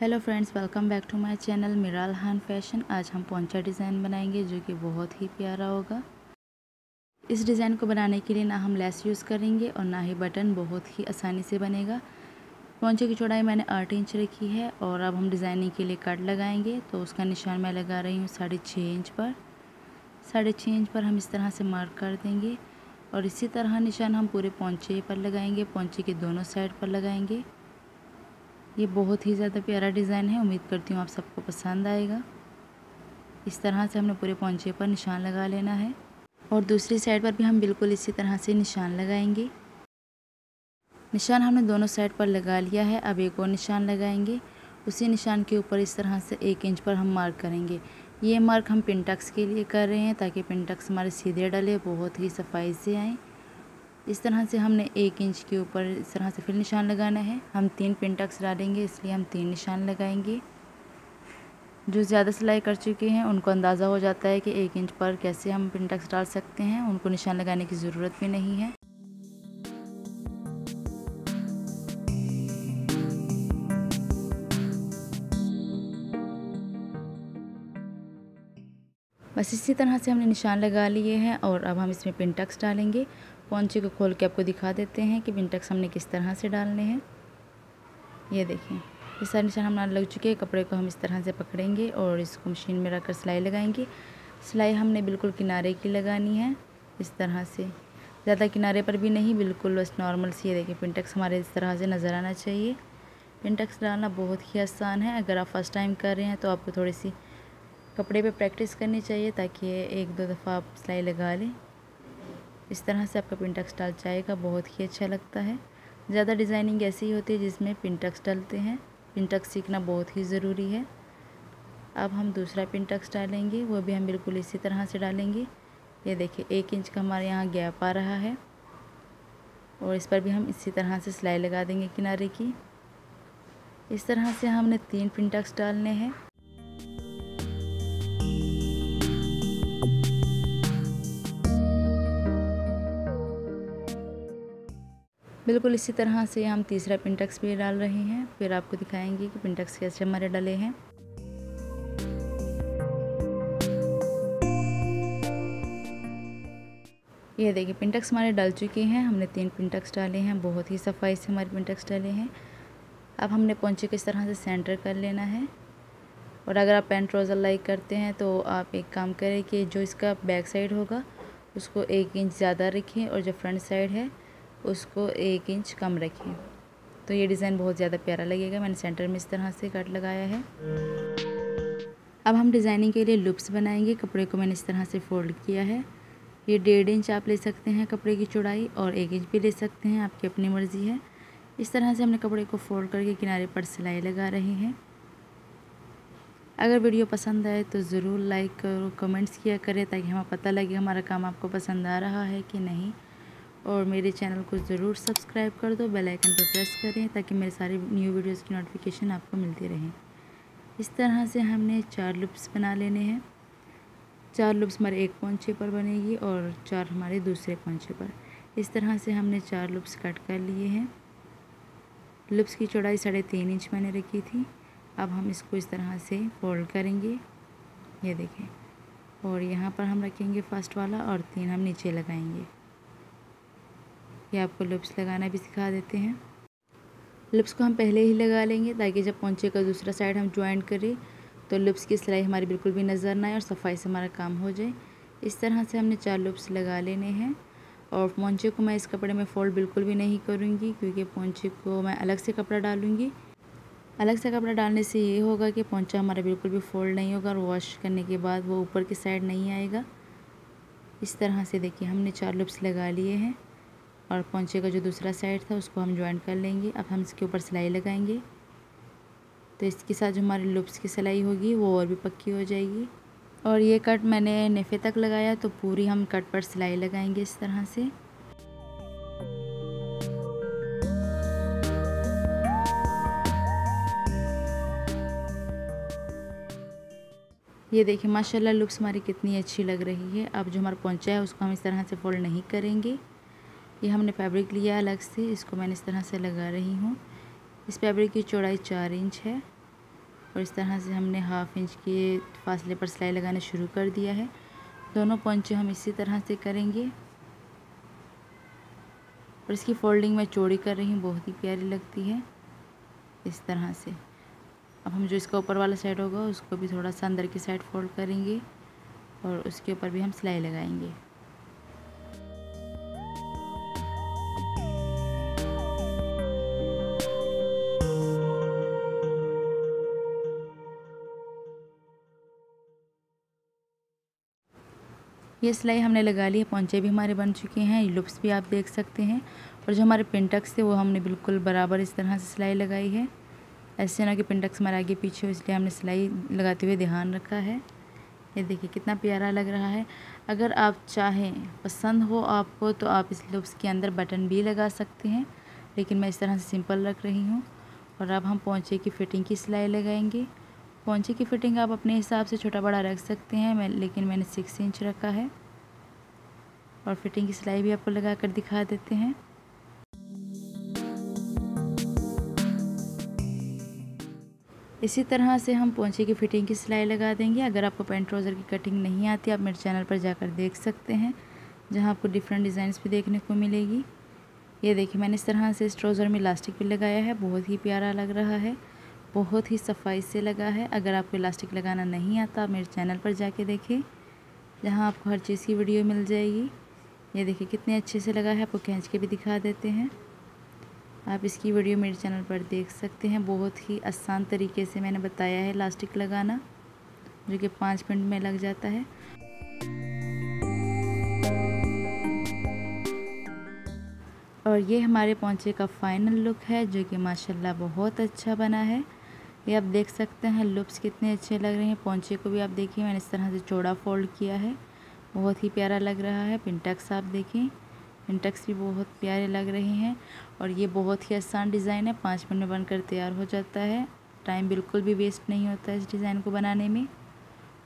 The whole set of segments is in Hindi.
Hello friends, welcome back to my channel Miral Han fashion. आज हम पोंचा डिज़ाइन बनाएंगे जो कि बहुत ही प्यारा होगा। इस डिज़ाइन को बनाने के लिए ना हम लेस यूज़ करेंगे और ना ही बटन, बहुत ही आसानी से बनेगा। पोंचे की चौड़ाई मैंने 8 इंच रखी है और अब हम डिज़ाइनिंग के लिए कट लगाएंगे। तो उसका निशान मैं लगा रही हूँ 6.5 इंच पर। 6.5 इंच पर हम इस तरह से मार्क कर देंगे और इसी तरह निशान हम पूरे पोंचे पर लगाएंगे, पोंचे के दोनों साइड पर लगाएंगे। ये बहुत ही ज़्यादा प्यारा डिज़ाइन है, उम्मीद करती हूँ आप सबको पसंद आएगा। इस तरह से हमने पूरे पोंचे पर निशान लगा लेना है और दूसरी साइड पर भी हम बिल्कुल इसी तरह से निशान लगाएंगे। निशान हमने दोनों साइड पर लगा लिया है। अब एक और निशान लगाएंगे। उसी निशान के ऊपर इस तरह से 1 इंच पर हम मार्क करेंगे। ये मार्क हम पिनटक्स के लिए कर रहे हैं ताकि पिनटक्स हमारे सीधे डले, बहुत ही सफाई से आएँ। इस तरह से हमने 1 इंच के ऊपर इस तरह से फिर निशान लगाना है। हम 3 पिनटक्स डालेंगे, इसलिए हम 3 निशान लगाएंगे। जो ज़्यादा सिलाई कर चुके हैं उनको अंदाज़ा हो जाता है कि 1 इंच पर कैसे हम पिनटक्स डाल सकते हैं, उनको निशान लगाने की ज़रूरत भी नहीं है। बस इसी तरह से हमने निशान लगा लिए हैं और अब हम इसमें पिनटक्स डालेंगे। पोंचे को खोल के आपको दिखा देते हैं कि पिनटक्स हमने किस तरह से डालने हैं। ये देखें, ये सारे निशान हमारे लग चुके हैं। कपड़े को हम इस तरह से पकड़ेंगे और इसको मशीन में रखकर सिलाई लगाएंगे। सिलाई हमने बिल्कुल किनारे की लगानी है, इस तरह से, ज़्यादा किनारे पर भी नहीं, बिल्कुल बस नॉर्मल सी। ये देखिए, पिनटक्स हमारे इस तरह से नज़र आना चाहिए। पिनटक्स डालना बहुत ही आसान है। अगर आप फर्स्ट टाइम कर रहे हैं तो आपको थोड़ी सी कपड़े पे प्रैक्टिस करनी चाहिए ताकि 1-2 दफ़ा आप सिलाई लगा लें। इस तरह से आपका पिनटक्स डाल जाएगा, बहुत ही अच्छा लगता है। ज़्यादा डिज़ाइनिंग ऐसी ही होती है जिसमें पिनटक्स डलते हैं। पिनटक्स सीखना बहुत ही ज़रूरी है। अब हम दूसरा पिनटक्स डालेंगे, वो भी हम बिल्कुल इसी तरह से डालेंगे। ये देखिए, 1 इंच का हमारे यहाँ गैप आ रहा है और इस पर भी हम इसी तरह से सिलाई लगा देंगे किनारे की। इस तरह से हमने 3 पिनटक्स डालने हैं। बिल्कुल इसी तरह से हम तीसरा पिनटक्स भी डाल रहे हैं, फिर आपको दिखाएंगे कि पिनटक्स कैसे हमारे डले हैं। ये देखिए, पिनटक्स हमारे डल चुके हैं। हमने 3 पिनटक्स डाले हैं, बहुत ही सफाई से हमारे पिनटक्स डले हैं। अब हमने पोंचे को इस तरह से सेंटर कर लेना है और अगर आप पैंट ट्राउज़र लाइक करते हैं तो आप एक काम करें कि जो इसका बैक साइड होगा उसको 1 इंच ज़्यादा रखें और जो फ्रंट साइड है उसको 1 इंच कम रखें, तो ये डिज़ाइन बहुत ज़्यादा प्यारा लगेगा। मैंने सेंटर में इस तरह से कट लगाया है। अब हम डिज़ाइनिंग के लिए लूप्स बनाएंगे। कपड़े को मैंने इस तरह से फोल्ड किया है। ये 1.5 इंच आप ले सकते हैं कपड़े की चौड़ाई और 1 इंच भी ले सकते हैं, आपकी अपनी मर्ज़ी है। इस तरह से हमने कपड़े को फोल्ड करके किनारे पर सिलाई लगा रहे हैं। अगर वीडियो पसंद आए तो ज़रूर लाइक करो, कमेंट्स किया करें ताकि हमें पता लगे हमारा काम आपको पसंद आ रहा है कि नहीं। और मेरे चैनल को ज़रूर सब्सक्राइब कर दो, बेल आइकन पर प्रेस करें ताकि मेरे सारे न्यू वीडियोज़ की नोटिफिकेशन आपको मिलती रहे। इस तरह से हमने 4 लूप्स बना लेने हैं। 4 लूप्स हमारे एक पोंचे पर बनेगी और 4 हमारे दूसरे पोंचे पर। इस तरह से हमने 4 लूप्स कट कर लिए हैं। लूप्स की चौड़ाई 3.5 इंच मैंने रखी थी। अब हम इसको इस तरह से फोल्ड करेंगे, ये देखें, और यहाँ पर हम रखेंगे फर्स्ट वाला और 3 हम नीचे लगाएंगे। ये आपको लूप्स लगाना भी सिखा देते हैं। लूप्स को हम पहले ही लगा लेंगे ताकि जब पोंचे का दूसरा साइड हम ज्वाइंट करें तो लूप्स की सिलाई हमारी बिल्कुल भी नज़र ना आए और सफाई से हमारा काम हो जाए। इस तरह से हमने 4 लूप्स लगा लेने हैं और पोंचे को मैं इस कपड़े में फ़ोल्ड बिल्कुल भी नहीं करूँगी क्योंकि पोंचे को मैं अलग से कपड़ा डालूँगी। अलग से कपड़ा डालने से ये होगा कि पोंचा हमारा बिल्कुल भी फ़ोल्ड नहीं होगा और वॉश करने के बाद वो ऊपर की साइड नहीं आएगा। इस तरह से देखिए, हमने 4 लूप्स लगा लिए हैं और पोंचे का जो दूसरा साइड था उसको हम ज्वाइंट कर लेंगे। अब हम इसके ऊपर सिलाई लगाएंगे तो इसके साथ जो हमारे लूप्स की सिलाई होगी वो और भी पक्की हो जाएगी। और ये कट मैंने नेफे तक लगाया, तो पूरी हम कट पर सिलाई लगाएंगे इस तरह से। ये देखिए, माशाल्लाह लुक्स हमारी कितनी अच्छी लग रही है। अब जो हमारा पोंचा है उसको हम इस तरह से फोल्ड नहीं करेंगे। ये हमने फैब्रिक लिया अलग से, इसको मैंने इस तरह से लगा रही हूँ। इस फैब्रिक की चौड़ाई 4 इंच है और इस तरह से हमने 1/2 इंच के फासले पर सिलाई लगाना शुरू कर दिया है। दोनों पोंचे हम इसी तरह से करेंगे और इसकी फोल्डिंग मैं चौड़ी कर रही हूँ, बहुत ही प्यारी लगती है इस तरह से। अब हम जो इसका ऊपर वाला साइड होगा उसको भी थोड़ा सा अंदर की साइड फोल्ड करेंगे और उसके ऊपर भी हम सिलाई लगाएंगे। ये सिलाई हमने लगा ली है, पोंचे भी हमारे बन चुके हैं, लूप्स भी आप देख सकते हैं। और जो हमारे पिनटक्स थे वो हमने बिल्कुल बराबर इस तरह से सिलाई लगाई है। ऐसे ना कि पिनटक्स हमारे आगे पीछे हो, इसलिए हमने सिलाई लगाते हुए ध्यान रखा है। ये देखिए कितना प्यारा लग रहा है। अगर आप चाहें, पसंद हो आपको, तो आप इस लूप्स के अंदर बटन भी लगा सकते हैं, लेकिन मैं इस तरह से सिंपल रख रही हूँ। और अब हम पोंचे की फिटिंग की सिलाई लगाएंगे। पोंचे की फिटिंग आप अपने हिसाब से छोटा बड़ा रख सकते हैं, लेकिन मैंने 6 इंच रखा है। और फिटिंग की सिलाई भी आपको लगा कर दिखा देते हैं। इसी तरह से हम पोंचे की फिटिंग की सिलाई लगा देंगे। अगर आपको पैंट ट्राउज़र की कटिंग नहीं आती, आप मेरे चैनल पर जाकर देख सकते हैं, जहां आपको डिफरेंट डिज़ाइंस भी देखने को मिलेगी। ये देखिए मैंने इस तरह से इस ट्राउज़र में इलास्टिक भी लगाया है, बहुत ही प्यारा लग रहा है, बहुत ही सफाई से लगा है। अगर आपको इलास्टिक लगाना नहीं आता, आप मेरे चैनल पर जाके देखें, जहाँ आपको हर चीज़ की वीडियो मिल जाएगी। ये देखिए कितने अच्छे से लगा है, आपको खींच के भी दिखा देते हैं। आप इसकी वीडियो मेरे चैनल पर देख सकते हैं। बहुत ही आसान तरीके से मैंने बताया है इलास्टिक लगाना, जो कि 5 मिनट में लग जाता है। और ये हमारे पोंचे का फाइनल लुक है, जो कि माशाल्लाह बहुत अच्छा बना है। ये आप देख सकते हैं लुक्स कितने अच्छे लग रहे हैं। पोंचे को भी आप देखिए मैंने इस तरह से चौड़ा फोल्ड किया है, बहुत ही प्यारा लग रहा है। पिनटक्स आप देखें, पिनटक्स भी बहुत प्यारे लग रहे हैं। और ये बहुत ही आसान डिज़ाइन है, 5 मिनट में बनकर तैयार हो जाता है। टाइम बिल्कुल भी वेस्ट नहीं होता है इस डिज़ाइन को बनाने में।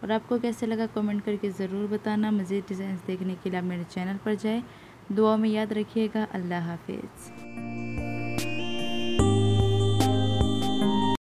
और आपको कैसे लगा कमेंट करके ज़रूर बताना। मज़ीद डिज़ाइन देखने के लिए आप मेरे चैनल पर जाएँ। दुआ में याद रखिएगा। अल्लाह हाफिज़।